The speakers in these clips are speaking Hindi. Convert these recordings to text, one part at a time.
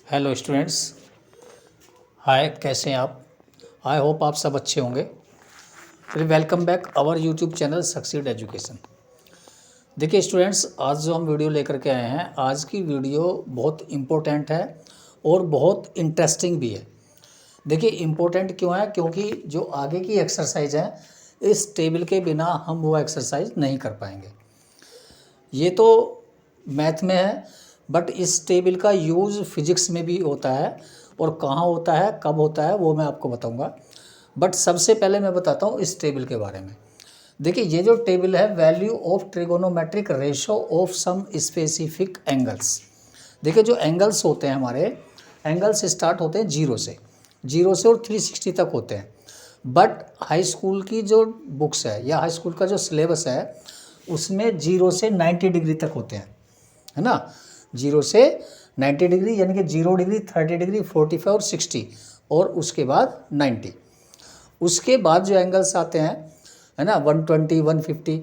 Hello students. हाय, कैसे हैं आप? आई होप आप सब अच्छे होंगे। चलिए, welcome back our YouTube channel succeed education. देखिए स्टूडेंट्स, आज जो हम वीडियो लेकर के आए हैं, आज की वीडियो बहुत इम्पोर्टेंट है और बहुत इंटरेस्टिंग भी है। देखिए इम्पोर्टेंट क्यों है? क्योंकि जो आगे की एक्सरसाइज है, इस टेबल के बिना हम वो एक्सरसाइज नहीं कर पाएंगे। ये तो मैथ में है, बट इस टेबल का यूज़ फिजिक्स में भी होता है, और कहाँ होता है, कब होता है, वो मैं आपको बताऊंगा। बट सबसे पहले मैं बताता हूँ इस टेबल के बारे में। देखिए ये जो टेबल है, value of trigonometric ratio of some specific angles. देखिए जो एंगल्स होते हैं हमारे, एंगल्स स्टार्ट होते हैं जीरो से और 360 तक होते हैं। बट हाई स्कूल की जो बुक्स है या हाई स्कूल का जो सिलेबस है, उसमें 0 से 90 डिग्री तक होते हैं, है ना। 0 से 90 डिग्री, यानी कि 0 डिग्री, 30 डिग्री, 45 और 60, और उसके बाद 90। उसके बाद जो एंगल्स आते हैं, है ना, 120, 150,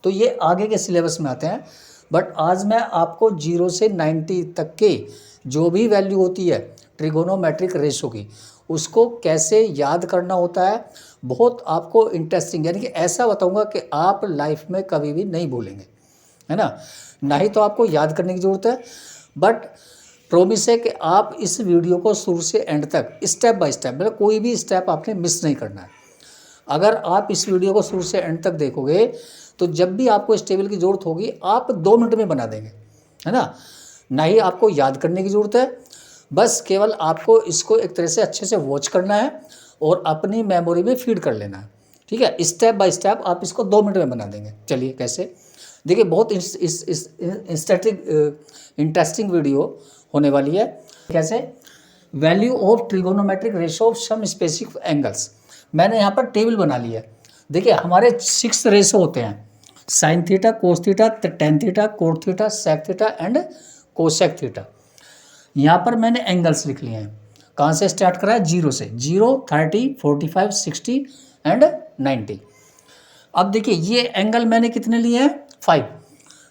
तो ये आगे के सिलेबस में आते हैं। बट आज मैं आपको 0 से 90 तक के जो भी वैल्यू होती है ट्रिगोनोमेट्रिक रेशो की, उसको कैसे याद करना होता है, बहुत आपको इंटरेस्टिंग, यानी कि ऐसा बताऊंगा कि आप लाइफ में कभी भी नहीं भूलेंगे, है ना ही तो आपको याद करने की ज़रूरत है, बट प्रोमिस है कि आप इस वीडियो को शुरू से एंड तक स्टेप बाय स्टेप, मतलब कोई भी स्टेप आपने मिस नहीं करना है। अगर आप इस वीडियो को शुरू से एंड तक देखोगे, तो जब भी आपको इस टेबल की ज़रूरत होगी, आप 2 मिनट में बना देंगे, है ना ही आपको याद करने की ज़रूरत है, बस केवल आपको इसको एक तरह से अच्छे से वॉच करना है और अपनी मेमोरी में फीड कर लेना है। ठीक है, स्टेप बाय स्टेप आप इसको 2 मिनट में बना देंगे। चलिए कैसे? देखिए बहुत इंटरेस्टिंग वीडियो होने वाली है। कैसे? Value of trigonometric ratio of some specific angles. मैंने यहाँ पर टेबल बना लिया है। देखिए हमारे 6 रेशो होते हैं: sine theta, cos theta, tan theta, cot theta, sec theta and cosec theta. यहाँ पर मैंने एंगल्स लिख लिए हैं। कहाँ से स्टार्ट करा है? 0 से। 0, 30, 45, 60 एंड 90। अब देखिए ये एंगल मैंने कितने लिए हैं? 5।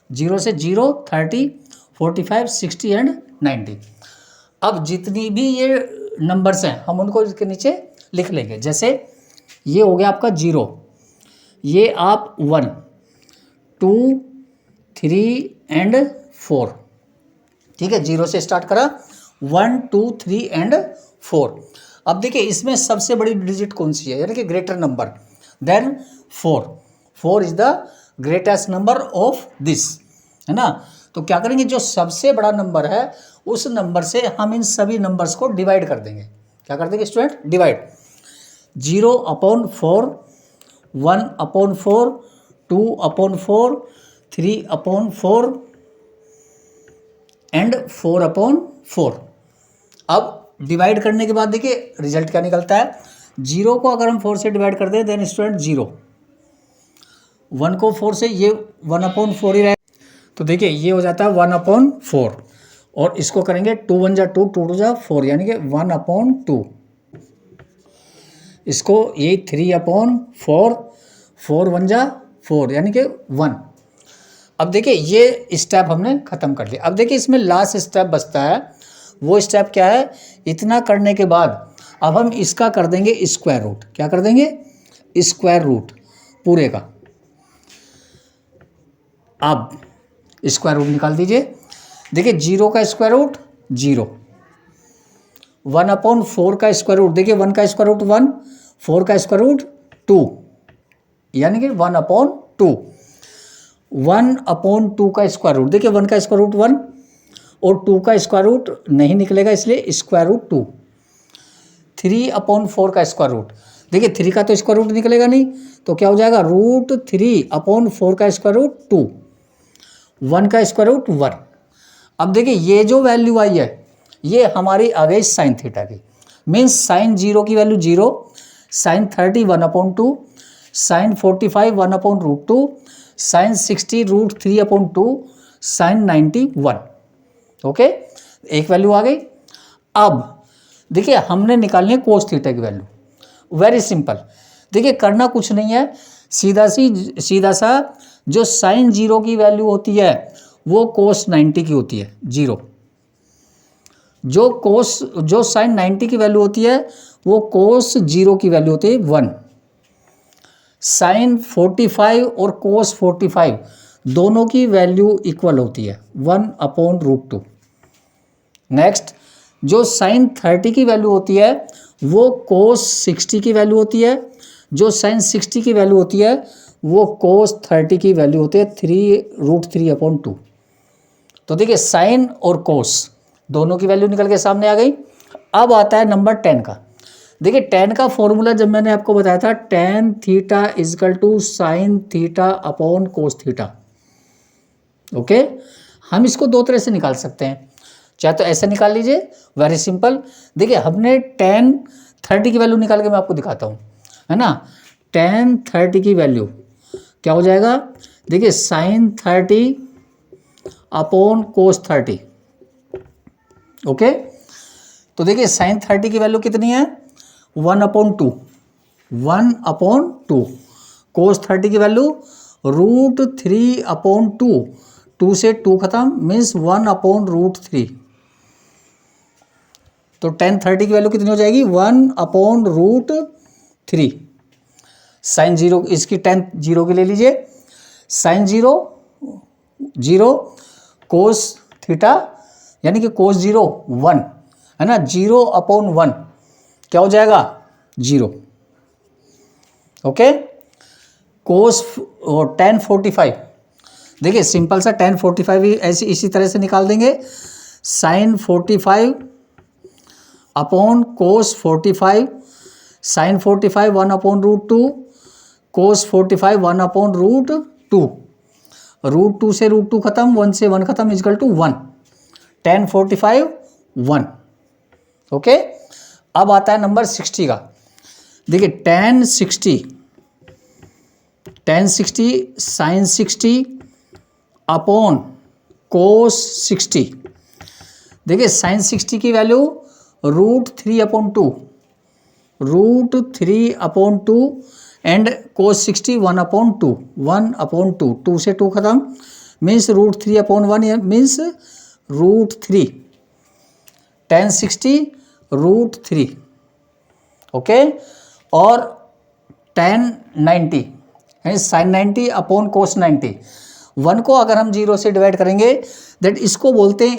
0 से 0, 30, 45, 60 एंड 90। अब जितनी भी ये नंबर्स हैं, हम उनको इसके नीचे लिख लेंगे। जैसे ये हो गया आपका 0, ये आप 1, 2, 3 एंड 4। ठीक है, 0 से स्टार्ट करा, 1, 2, 3 एंड 4। अब देखिए इसमें सबसे बड़ी डिजिट कौन सी है, यानी कि greater number than 4। 4 is the greatest number of this, है ना। तो क्या करेंगे, जो सबसे बड़ा नंबर है उस नंबर से हम इन सभी नंबर्स को डिवाइड कर देंगे। क्या कर देंगे स्टूडेंट? डिवाइड। 0/4, 1/4, 2/4, 3/4 एंड 4/4। अब डिवाइड करने के बाद देखिए रिजल्ट क्या निकलता है। 0 को अगर हम 4 से डिवाइड कर दें, देन स्टूडेंट 0। 1 को 4 से, ये 1/4 ही रहेगा, तो देखिए ये हो जाता है 1/4। और इसको करेंगे 2 1 जा 2, 2 2 जा 4, यानी कि 1/2। इसको ये 3/4, 4 1 जा 4, यानी कि 1। अब देखिए ये स्टेप हमने ख़त्म कर लिया। अब देखिए इसमें लास्ट स्टेप बचता है। वो स्टेप क्या है? इतना करने के बाद अब हम इसका कर देंगे स्क्वायर रूट। क्या कर देंगे? स्क्वायर रूट पूरे का। अब स्क्वायर रूट निकाल दीजिए। देखिए 0 का स्क्वायर रूट 0, 1/4 का स्क्वायर रूट, देखिए 1 का स्क्वायर रूट 1, 4 का स्क्वायर रूट 2, यानी कि 1/2। 1/2 का स्क्वायर रूट, देखिए 1 का स्क्वायर रूट 1 और 2 का स्क्वायर रूट नहीं निकलेगा, इसलिए स्क्वायर रूट 2। 3/4 का स्क्वायर रूट, देखिए 3 का तो स्क्वायर रूट निकलेगा नहीं, तो क्या हो जाएगा? √3/4 का स्क्वायर रूट 2, 1 का स्क्वायर रूट 1। अब देखिए ये जो वैल्यू आई है, ये हमारी आ गई साइन थीटा की। मीन्स साइन 0 की value 0, sine 30 1/2, sine 45 1/√2, sine 60 √3/2, sine 90 1। Okay, एक वैल्यू आ गई। अब देखिए हमने निकालनी है कोस थीटा की वैल्यू। वेरी सिंपल, देखिए करना कुछ नहीं है, सीधा सा जो साइन 0 की वैल्यू होती है वो कोस 90 की होती है, 0। जो साइन 90 की वैल्यू होती है वो कोस 0 की वैल्यू होती है 1। साइन 45 और कोस 45 दोनों की वैल्यू इक्वल होती है 1/√2। नेक्स्ट, जो साइन 30 की वैल्यू होती है वो कोस 60 की वैल्यू होती है। जो साइन 60 की वैल्यू होती है वो कोस 30 की वैल्यू होती है 3√3/2। तो देखिए साइन और कोस दोनों की वैल्यू निकल के सामने आ गई। अब आता है नंबर 10 का। देखिए 10 का फॉर्मूला जब मैंने आपको बताया था tan theta is equal to sine theta upon cos theta. Okay, हम इसको दो तरह से निकाल सकते हैं, चाहे तो ऐसे निकाल लीजिए, वेरी सिंपल। देखिए हमने tan 30 की वैल्यू निकाल के मैं आपको दिखाता हूँ, है ना। tan 30 की वैल्यू क्या हो जाएगा, देखिए साइन 30 अपॉन कोस 30। ओके, तो देखिए साइन 30 की वैल्यू कितनी है 1/2, 1/2। कोस 30 की वैल्यू √3/2, 2 से 2 खत्म मीन्स 1/√3। तो tan 30 की वैल्यू कितनी हो जाएगी 1/√3। साइन 0, इसकी tan 0 की ले लीजिए, साइन 0 कोस थीटा यानी कि कोस 0 1 है ना, 0/1 क्या हो जाएगा 0। ओके, कोस tan 45, देखिए सिंपल सा tan 45 भी ऐसी इसी तरह से निकाल देंगे। साइन 45 अपॉन कोस 45, साइन 45 1/√2, कोस 45 1/√2, √2 से √2 खत्म, 1 से 1 खत्म इजकल टू 1, tan 45 1। ओके, अब आता है नंबर 60 का। देखिए tan 60 साइन 60 अपॉन कोस 60। देखिए साइन 60 की वैल्यू √3/2, √3/2 एंड कोस 60 1/2, 1/2, 2 से 2 खत्म मीन्स √3/1 मीन्स √3, tan 60 √3। ओके, और tan 90 यानी साइन 90 अपॉन कोस 90, 1 को अगर हम 0 से डिवाइड करेंगे दैट इसको बोलते हैं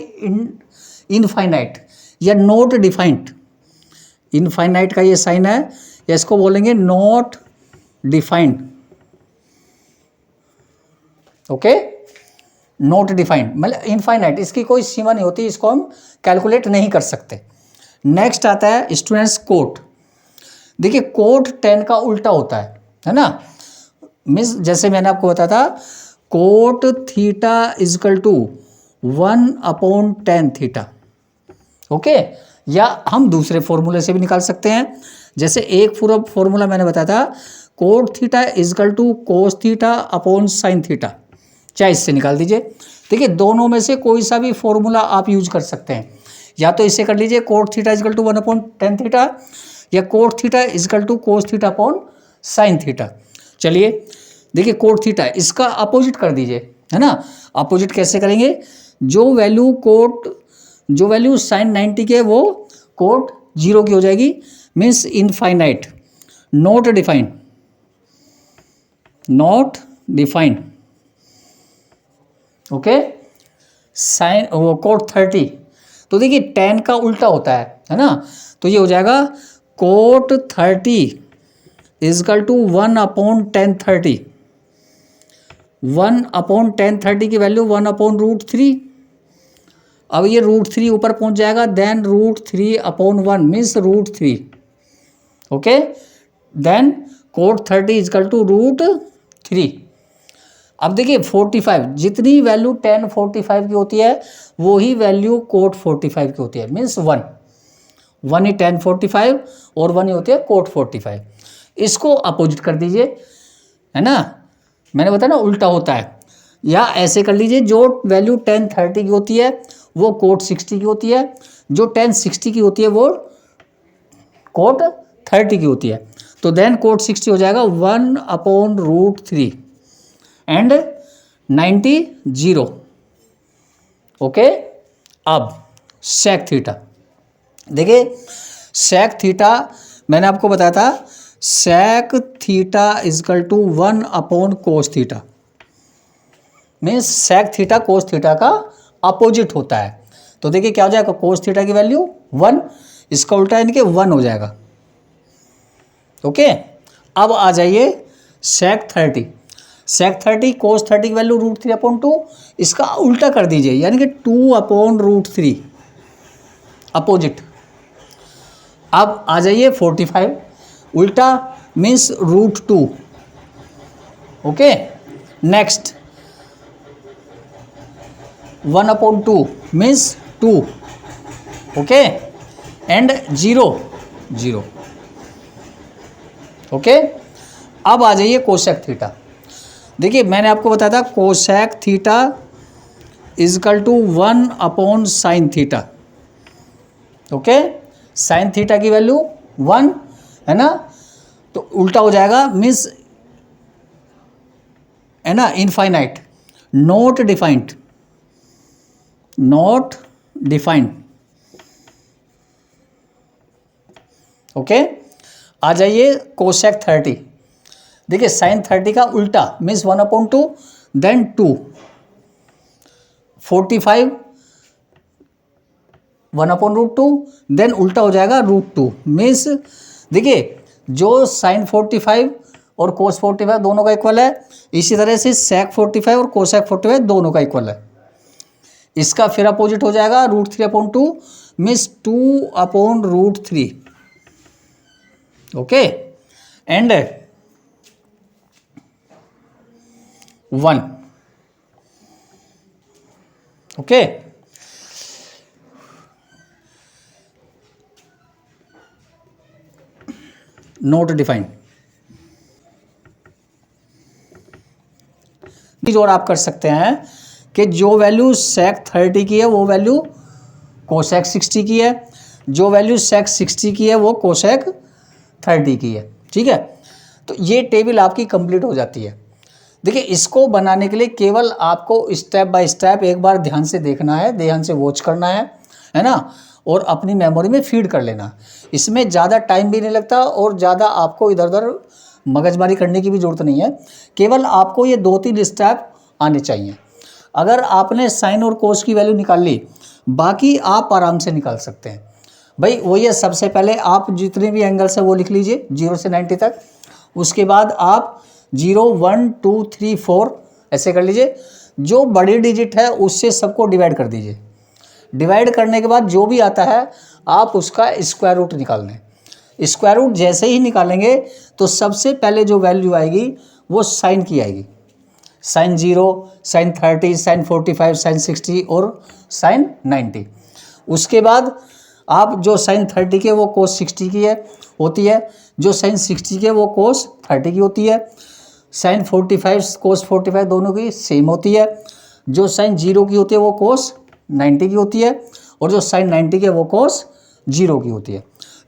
इनफाइनाइट या नॉट डिफाइंड। इनफाइनाइट का ये साइन है, या इसको बोलेंगे not defined. Okay, not defined मतलब इनफाइनाइट, इसकी कोई सीमा नहीं होती, इसको हम कैलकुलेट नहीं कर सकते। नेक्स्ट आता है स्टूडेंट्स कोट। देखिए कोट tan का उल्टा होता है ना, मीन्स जैसे मैंने आपको बताया था cot theta is equal to 1/tan theta. Okay, या हम दूसरे फॉर्मूले से भी निकाल सकते हैं। जैसे एक पूरा फॉर्मूला मैंने बताया था cot theta is equal to cos theta upon sine theta, चाहे इससे निकाल दीजिए। देखिए दोनों में से कोई सा भी फॉर्मूला आप यूज कर सकते हैं, या तो इसे कर लीजिए cot theta is equal to 1/tan theta, या cot theta is equal to cos theta upon sine theta. चलिए देखिए कोट थीटा इसका अपोजिट कर दीजिए, है ना। अपोजिट कैसे करेंगे, जो वैल्यू साइन 90 की है वो कोट 0 की हो जाएगी, means infinite, not defined, not defined. Okay, sine cot 30, तो देखिए tan का उल्टा होता है ना, तो ये हो जाएगा coat 30 is equal to 1/tan 30, 1/tan 30 की वैल्यू 1/√3। अब ये √3 ऊपर पहुंच जाएगा, then √3/1 means √3। Okay, then cot 30 is equal to √3। अब देखिए 45, जितनी वैल्यू tan 45 की होती है वही वैल्यू कोट 45 की होती है, मीन्स 1 ही tan 45 और 1 ही होती है कोट 45। इसको अपोजिट कर दीजिए, है ना, मैंने बताया ना उल्टा होता है। या ऐसे कर लीजिए जो वैल्यू tan 30 की होती है वो कोट 60 की होती है, जो tan 60 की होती है वो कोट 30 की होती है। तो देन कोट 60 हो जाएगा 1/√3 एंड 90 0। ओके, अब सेक थीटा, देखिए sec थीटा मैंने आपको बताया था, sec theta is equal to 1 upon cos theta, means sec theta cos theta का अपोजिट होता है। तो देखिए क्या हो जाएगा, कोस थीटा की वैल्यू 1, इसका उल्टा यानी कि 1 हो जाएगा। ओके, अब आ जाइए sec 30, sec 30 कोस 30 की वैल्यू √3/2, इसका उल्टा कर दीजिए यानी कि 2/√3 अपोजिट। अब आ जाइए 45, उल्टा means √2। Okay, next 1/2 means 2। Okay, and 0 0। Okay, अब आ जाइए कोसेक थीटा। देखिए मैंने आपको बताया था cosec theta is equal to 1/sin theta. Okay, sine theta की वैल्यू 1 है ना, तो उल्टा हो जाएगा मीन्स है ना infinite, not defined, not defined. Okay, आ जाइए कोसेक 30। देखिए साइन 30 का उल्टा मीन्स 1/2 देन 2, 45 1/√2 देन उल्टा हो जाएगा √2 मीन्स। देखिए जो साइन 45 और कोस 45 दोनों का इक्वल है, इसी तरह से सेक 45 और कोसेक 45 दोनों का इक्वल है। इसका फिर अपोजिट हो जाएगा √3/2 means 2/√3। Okay, and 1। Okay, not defined. और आप कर सकते हैं कि जो वैल्यू सेक 30 की है वो वैल्यू कोसेक 60 की है, जो वैल्यू सेक 60 की है वो कोसेक 30 की है। ठीक है, तो ये टेबल आपकी कंप्लीट हो जाती है। देखिए इसको बनाने के लिए केवल आपको स्टेप बाय स्टेप एक बार ध्यान से देखना है, ध्यान से वॉच करना है ना, और अपनी मेमोरी में फीड कर लेना। इसमें ज़्यादा टाइम भी नहीं लगता और ज़्यादा आपको इधर उधर मगजमारी करने की भी ज़रूरत नहीं है, केवल आपको ये 2-3 स्टेप आने चाहिए। अगर आपने साइन और कोस की वैल्यू निकाल ली, बाकी आप आराम से निकाल सकते हैं। भाई वो ये सबसे पहले आप जितने भी एंगल्स है वो लिख लीजिए 0 से 90 तक, उसके बाद आप 0 1 2 3 4 ऐसे कर लीजिए। जो बड़ी डिजिट है उससे सबको डिवाइड कर दीजिए। डिवाइड करने के बाद जो भी आता है आप उसका स्क्वायर रूट निकाल लें। स्क्वायर रूट जैसे ही निकालेंगे तो सबसे पहले जो वैल्यू आएगी वो साइन की आएगी, साइन 0, साइन 30, साइन 45, साइन 60 और साइन 90। उसके बाद आप जो साइन 30 की है वो कोस 60 की होती है, जो साइन 60 की है वो कोस 30 की होती है, साइन 45 कोस 45 दोनों की सेम होती है, जो साइन 0 की होती है वो कोस 90 की होती है, और जो साइन 90 की है वो कोस 0 की होती है।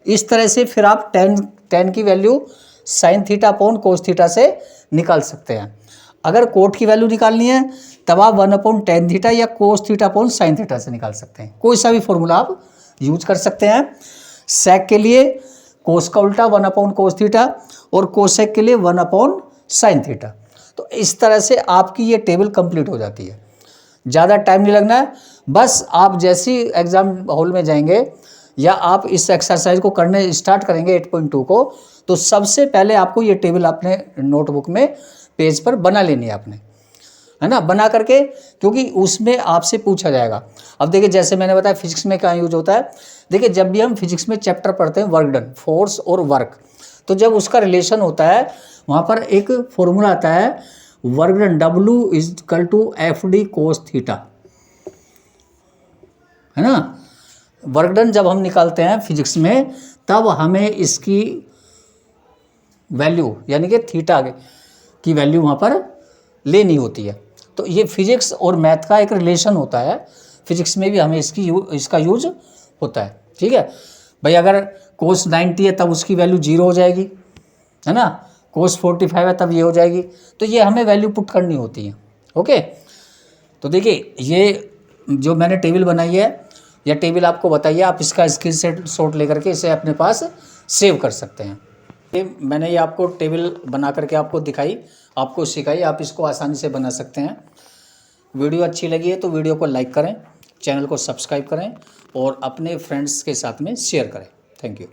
इस तरह से फिर आप tan की value sign theta upon cos theta से निकाल सकते हैं। अगर कोट की वैल्यू निकालनी है तब आप 1/tan थीटा या कोस थीटा अपॉन साइन थीटा से निकाल सकते हैं। कोई सा भी फॉर्मूला आप यूज कर सकते हैं। सेक के लिए कोस का उल्टा 1/cos थीटा और कोसेक के लिए 1/sin थीटा। तो इस तरह से आपकी ये टेबल कंप्लीट हो जाती है, ज़्यादा टाइम नहीं लगना है। बस आप जैसे ही एग्ज़ाम हॉल में जाएंगे या आप इस एक्सरसाइज को करने स्टार्ट करेंगे 8.2 को, तो सबसे पहले आपको ये टेबल अपने नोटबुक में पेज पर बना लेनी है आपने, है ना, बना करके, क्योंकि उसमें आपसे पूछा जाएगा। अब देखिए जैसे मैंने बताया फिजिक्स में क्या यूज होता है। देखिए जब भी हम फिजिक्स में चैप्टर पढ़ते हैं वर्क डन, फोर्स और वर्क, तो जब उसका रिलेशन होता है वहाँ पर एक फॉर्मूला आता है work done W=FD cos theta, है ना। वर्क डन जब हम निकालते हैं फिजिक्स में तब हमें इसकी वैल्यू यानी कि थीटा की वैल्यू वहाँ पर लेनी होती है। तो ये फिजिक्स और मैथ का एक रिलेशन होता है, फिजिक्स में भी हमें इसका यूज होता है। ठीक है भाई, अगर कोस 90 है तब उसकी वैल्यू 0 हो जाएगी, है ना, कोस 45 है तब ये हो जाएगी, तो ये हमें वैल्यू पुट करनी होती है। ओके, तो देखिए ये जो मैंने टेबल बनाई है या टेबल आपको बताइए, आप इसका स्क्रीन शॉट लेकर के इसे अपने पास सेव कर सकते हैं। मैंने ये आपको टेबल बना करके आपको दिखाई, आपको सिखाई, आप इसको आसानी से बना सकते हैं। वीडियो अच्छी लगी है तो वीडियो को लाइक करें, चैनल को सब्सक्राइब करें और अपने फ्रेंड्स के साथ में शेयर करें। Thank you.